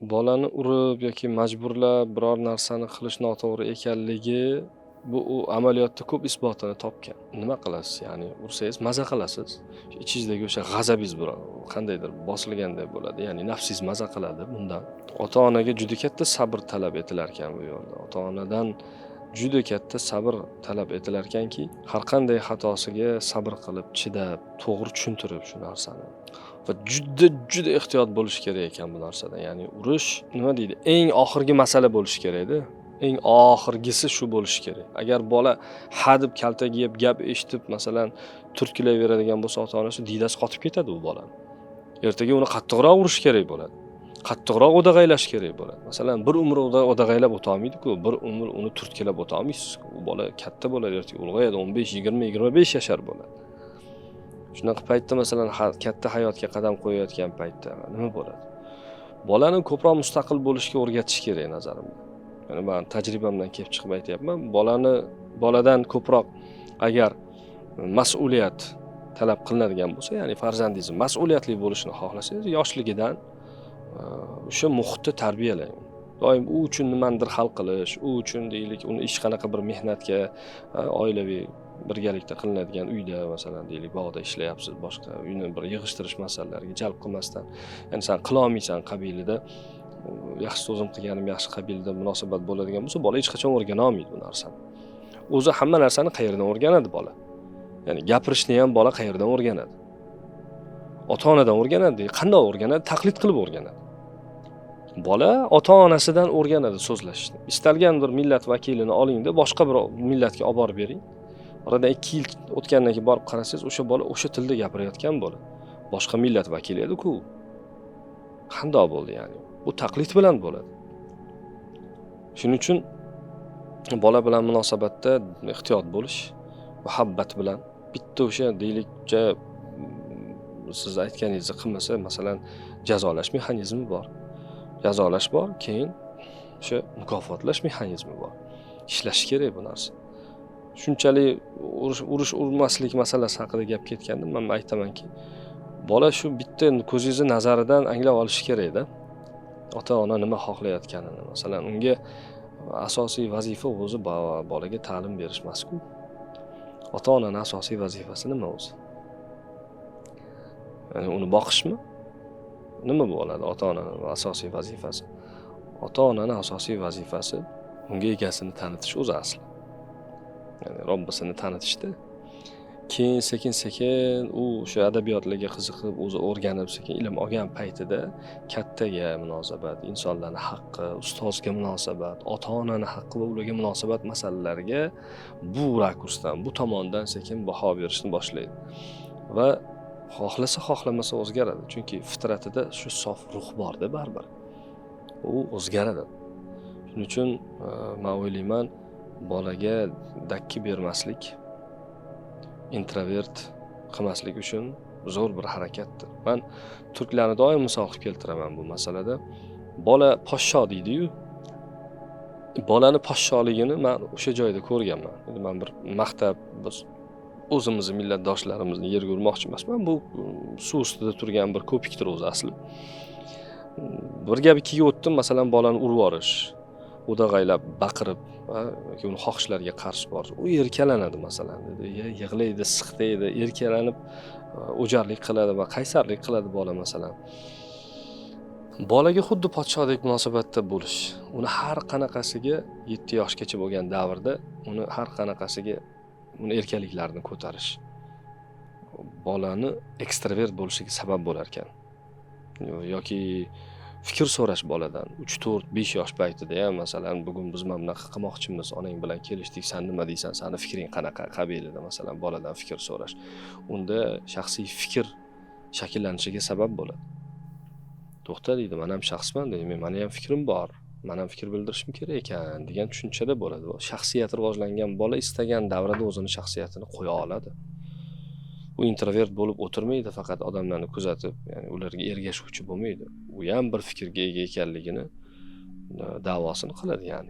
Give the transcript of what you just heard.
bolani urib yoki majburlab biror narsani qilish noto'g'ri ekanligi bu u amaliyotda ko'p isbotini topgan. Nima qilasiz? Ya'ni ursangiz maza qilasiz. Ichingizdagi o'sha g'azabingiz bir qandaydir bosilganday bo'ladi. Ya'ni nafsingiz maza qiladi bundan. Ota-onaga juda katta sabr talab etilar ekan bu yo'lda. Ota-onadan juda katta sabr talab etilar ekanki, har qanday xatosiga sabr qilib, chidab, to'g'ri tushuntirib shu narsani. Va juda ehtiyot bo'lish kerak ekan bu narsadan. Ya'ni urish nima deydi? Eng oxirgi masala bo'lishi kerak-da. Eng oxirgisi shu bo'lishi kerak. Agar bola ha deb kaltaga yeb gap eshitib, masalan, turtkilayveradigan bo'lsa, ota-onasi diydasi qotib ketadi u bolani. Ertaga uni qattiqroq urish kerak bo'ladi. Qattiqroq o'dag'aylash kerak bo'ladi. Masalan, bir umr o'dag'aylab o'ta olmaydi-ku, bir umr uni turtkilab o'ta olmaysiz. U bola katta bo'ladi, ertaga ulg'ayadi, 15, 20, 25 yashar bo'ladi. Shunaqa paytda masalan, katta hayotga qadam qo'yayotgan paytda nima bo'ladi? Bolani ko'proq mustaqil bo'lishga o'rgatish kerak nazarimda. Ya'ni men tajribamdan kelib chiqib aytayapman. Boladan ko'proq agar mas'uliyat talab qilinadigan bo'lsa, ya'ni farzandingiz mas'uliyatli bo'lishini xohlasangiz, yoshligidan o'sha muhitda tarbiyalang. Doim u uchun nimadir hal qilish, u uchun deylik, uni hech qanaqa bir mehnatga, oilaviy birgalikda qilinadigan uyda, masalan, deylik, bog'da ishlayapsiz, boshqa uyni bir yig'ishtirish masalalariga jalb qilmasdan, ya'ni sen qila olmaysan qabilida, yaxshi o'zim qilganim yaxshi qabilida munosabat bo'ladigan bo'lsa, bola hech qachon o'rgana olmaydi bu narsani. O'zi hamma narsani qayerdan o'rganadi bola? Ya'ni gapirishni ham bola qayerdan o'rganadi? Ota-onadan o'rganadi. Qanday o'rganadi? Taqlid qilib o'rganadi. Bola ota-onasidan o'rganadi so'zlashishni. Istalgan bir millat vakilini olingda, boshqa bir millatga olib borib bering. Oradan 2 yil o'tgandan keyin borib qarasangiz, o'sha bola o'sha tilda gapirayotgan bola. Boshqa millat vakili edi-ku. Qanday bo'ldi ya'ni? Bu taqlid bilan bo'ladi. Shuning uchun bola bilan munosabatda ehtiyot bo'lish, muhabbat bilan bitta o'sha deylik, siz aytganingizni qilmasa, masalan, jazolash mexanizmi bor. Jazolash bor, keyin o'sha mukofotlash mexanizmi bor. Ishlash kerak bu narsa. Shunchalik urmaslik masalasi haqida gap ketganda men aytamanki, bola shu bitta ko'zingizni nazaridan anglab olishi kerak-da. Ota-ona nima xohlayotganini. Masalan, unga asosiy vazifa o'zi bolaga ta'lim berish emas-ku. Ota-onaning asosiy vazifasi nima o'zi? Ya'ni uni boqishmi? Nima bo'ladi ota-onaning asosiy vazifasi? Ota-onaning asosiy vazifasi unga egasini tanitish o'zi asli. Ya'ni Robbisini tanitishda. Keyin sekin-sekin u o'sha adabiyotlarga qiziqib, o'zi o'rganib, sekin ilm olgan paytida kattaga munosabat, insonlarning haqqi, ustozga munosabat, ota-onaning haqqi va ularga munosabat masalalariga bu rakursdan, bu tomondan sekin baho berishni boshlaydi. Va xohlasa, xohlamasa o'zgaradi. Chunki fitratida shu sof ruh bor-da baribir. U o'zgaradi. Shuning uchun men o'ylayman, bolaga dakki bermaslik, introvert qilmaslik uchun zo'r bir harakatdir. Men turklarni doim misol qilib keltiraman bu masalada. Bola poshsho deydi-yu. Bolani poshsholigini men o'sha joyda ko'rganman. Men bir maqtab biz o'zimizni millatdoshlarimizni yerga urmoqchi emasman. Bu suv ustida turgan bir ko'pikdir o'zi asli. Bir gap ikkiga o'tdim, masalan, bolani urib yuborish, o'dag'aylab, baqirib, yoki uni xohishlariga qarshi bor. U erkalanadi masalan, dedi, yig'laydi, siqtaydi, erkalanib, o'jarlik qiladi va qaysarlik qiladi bola masalan. Bolaga xuddi podshodek munosabatda bo'lish. Uni har qanaqasiga 7 yoshgacha bo'lgan davrda uni har qanaqasiga uni erkaliklarini ko'tarish. Bolani ekstravert bo'lishiga sabab bo'lar ekan. Yoki fikr so'rash boladan 3, 4, 5 yosh paytida ham masalan, bugun biz mana bunaqa qilmoqchimiz, onang bilan kelishdik, sen nima deysan, seni fikring qanaqa qabilida masalan boladan fikr so'rash. Unda shaxsiy fikr shakllanishiga sabab bo'ladi. To'xta deydi, men ham shaxsman deydi, meni ham fikrim bor, men ham fikr bildirishim kerak ekan degan tushunchada bo'ladi. Shaxsiyati rivojlangan bola istagan davrada o'zini shaxsiyatini qo'ya oladi. U introvert bo'lib o'tirmaydi, faqat odamlarni kuzatib, ya'ni ularga ergashuvchi bo'lmaydi. U ham bir fikrga ega ekanligini da'vosini qiladi, ya'ni.